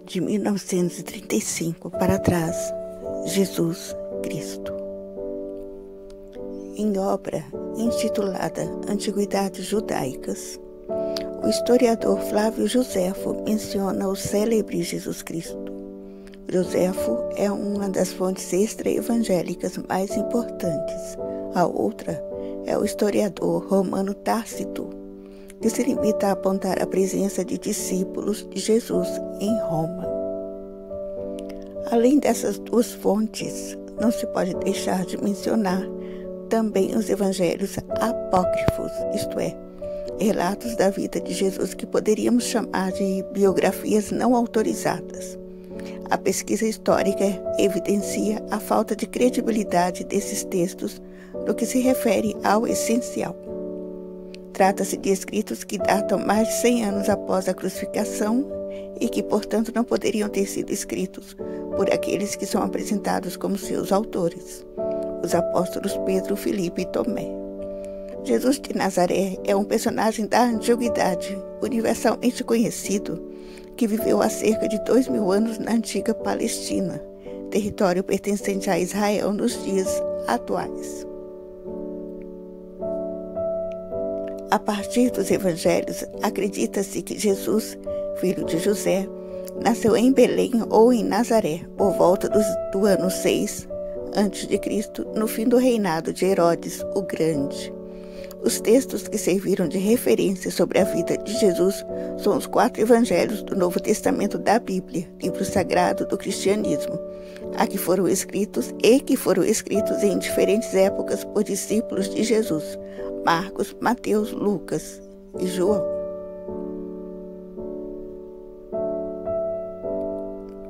de 1935 para trás, Jesus Cristo. Em obra intitulada Antiguidades Judaicas, o historiador Flávio Joséfo menciona o célebre Jesus Cristo. Joséfo é uma das fontes extra-evangélicas mais importantes. A outra é o historiador romano Tácito, que se limita a apontar a presença de discípulos de Jesus em Roma. Além dessas duas fontes, não se pode deixar de mencionar também os evangelhos apócrifos, isto é, relatos da vida de Jesus que poderíamos chamar de biografias não autorizadas. A pesquisa histórica evidencia a falta de credibilidade desses textos no que se refere ao essencial. Trata-se de escritos que datam mais de 100 anos após a crucificação e que, portanto, não poderiam ter sido escritos por aqueles que são apresentados como seus autores, os apóstolos Pedro, Filipe e Tomé. Jesus de Nazaré é um personagem da antiguidade, universalmente conhecido, que viveu há cerca de 2000 anos na antiga Palestina, território pertencente a Israel nos dias atuais. A partir dos evangelhos, acredita-se que Jesus, filho de José, nasceu em Belém ou em Nazaré, por volta do ano 6 a.C., no fim do reinado de Herodes o Grande. Os textos que serviram de referência sobre a vida de Jesus são os 4 evangelhos do Novo Testamento da Bíblia, livro sagrado do cristianismo, que foram escritos em diferentes épocas por discípulos de Jesus: Marcos, Mateus, Lucas e João.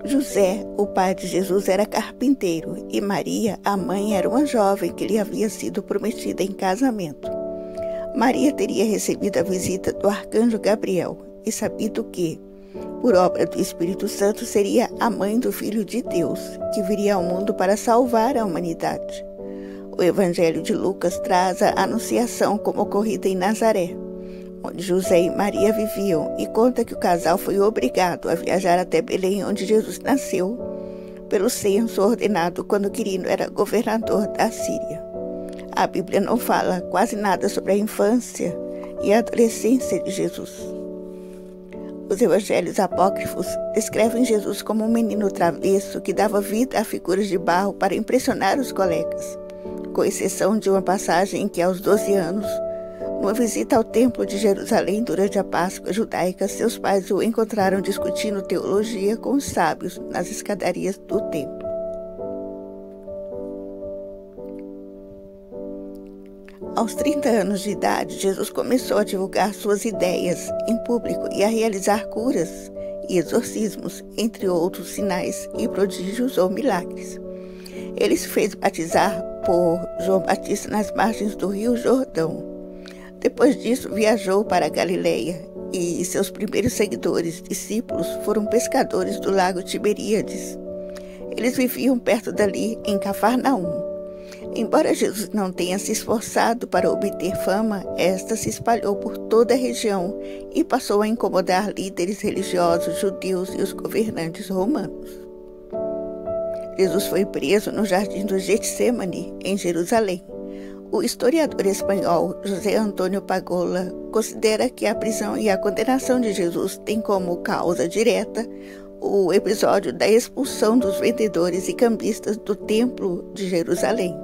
José, o pai de Jesus, era carpinteiro e Maria, a mãe, era uma jovem que lhe havia sido prometida em casamento. Maria teria recebido a visita do arcanjo Gabriel e sabido que, por obra do Espírito Santo, seria a mãe do Filho de Deus, que viria ao mundo para salvar a humanidade. O Evangelho de Lucas traz a anunciação como ocorrida em Nazaré, onde José e Maria viviam, e conta que o casal foi obrigado a viajar até Belém, onde Jesus nasceu, pelo censo ordenado quando Quirino era governador da Síria. A Bíblia não fala quase nada sobre a infância e a adolescência de Jesus. Os evangelhos apócrifos descrevem Jesus como um menino travesso que dava vida a figuras de barro para impressionar os colegas, com exceção de uma passagem em que, aos 12 anos, numa visita ao templo de Jerusalém durante a Páscoa judaica, seus pais o encontraram discutindo teologia com os sábios nas escadarias do templo. Aos 30 anos de idade, Jesus começou a divulgar suas ideias em público e a realizar curas e exorcismos, entre outros sinais e prodígios ou milagres. Ele se fez batizar por João Batista nas margens do Rio Jordão. Depois disso, viajou para a Galileia e seus primeiros seguidores, discípulos, foram pescadores do lago Tiberíades. Eles viviam perto dali, em Cafarnaum. Embora Jesus não tenha se esforçado para obter fama, esta se espalhou por toda a região e passou a incomodar líderes religiosos judeus e os governantes romanos. Jesus foi preso no jardim do Getsêmani, em Jerusalém. O historiador espanhol José Antônio Pagola considera que a prisão e a condenação de Jesus têm como causa direta o episódio da expulsão dos vendedores e cambistas do Templo de Jerusalém.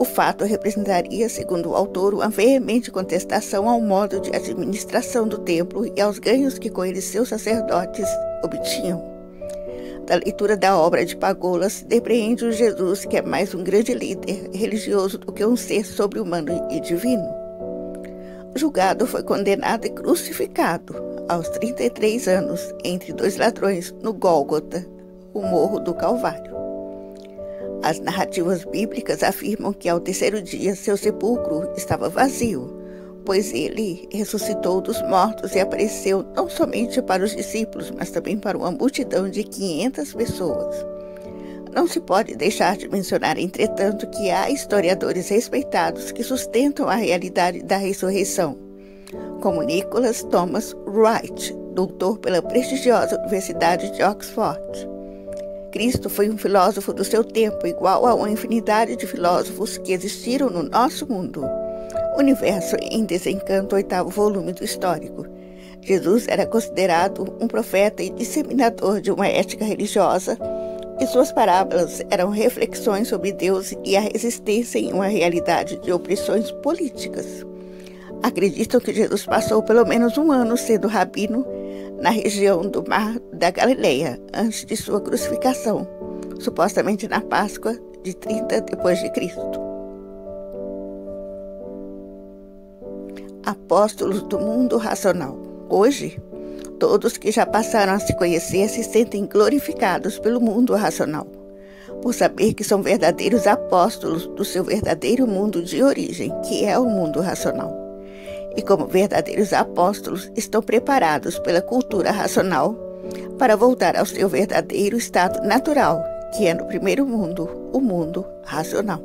O fato representaria, segundo o autor, uma veemente contestação ao modo de administração do templo e aos ganhos que com ele seus sacerdotes obtinham. Da leitura da obra de Pagola se depreende um Jesus que é mais um grande líder religioso do que um ser sobre-humano e divino. Julgado, foi condenado e crucificado aos 33 anos entre 2 ladrões no Gólgota, o Morro do Calvário. As narrativas bíblicas afirmam que ao 3º dia seu sepulcro estava vazio, pois ele ressuscitou dos mortos e apareceu não somente para os discípulos, mas também para uma multidão de 500 pessoas. Não se pode deixar de mencionar, entretanto, que há historiadores respeitados que sustentam a realidade da ressurreição, como Nicholas Thomas Wright, doutor pela prestigiosa Universidade de Oxford. Cristo foi um filósofo do seu tempo, igual a uma infinidade de filósofos que existiram no nosso mundo. Universo em Desencanto, 8º volume do Histórico. Jesus era considerado um profeta e disseminador de uma ética religiosa, e suas parábolas eram reflexões sobre Deus e a resistência em uma realidade de opressões políticas. Acreditam que Jesus passou pelo menos um ano sendo rabino na região do Mar da Galileia, antes de sua crucificação, supostamente na Páscoa de 30 depois de Cristo. Apóstolos do mundo racional. Hoje, todos que já passaram a se conhecer se sentem glorificados pelo mundo racional, por saber que são verdadeiros apóstolos do seu verdadeiro mundo de origem, que é o mundo racional. E como verdadeiros apóstolos, estão preparados pela cultura racional para voltar ao seu verdadeiro estado natural, que é no primeiro mundo, o mundo racional.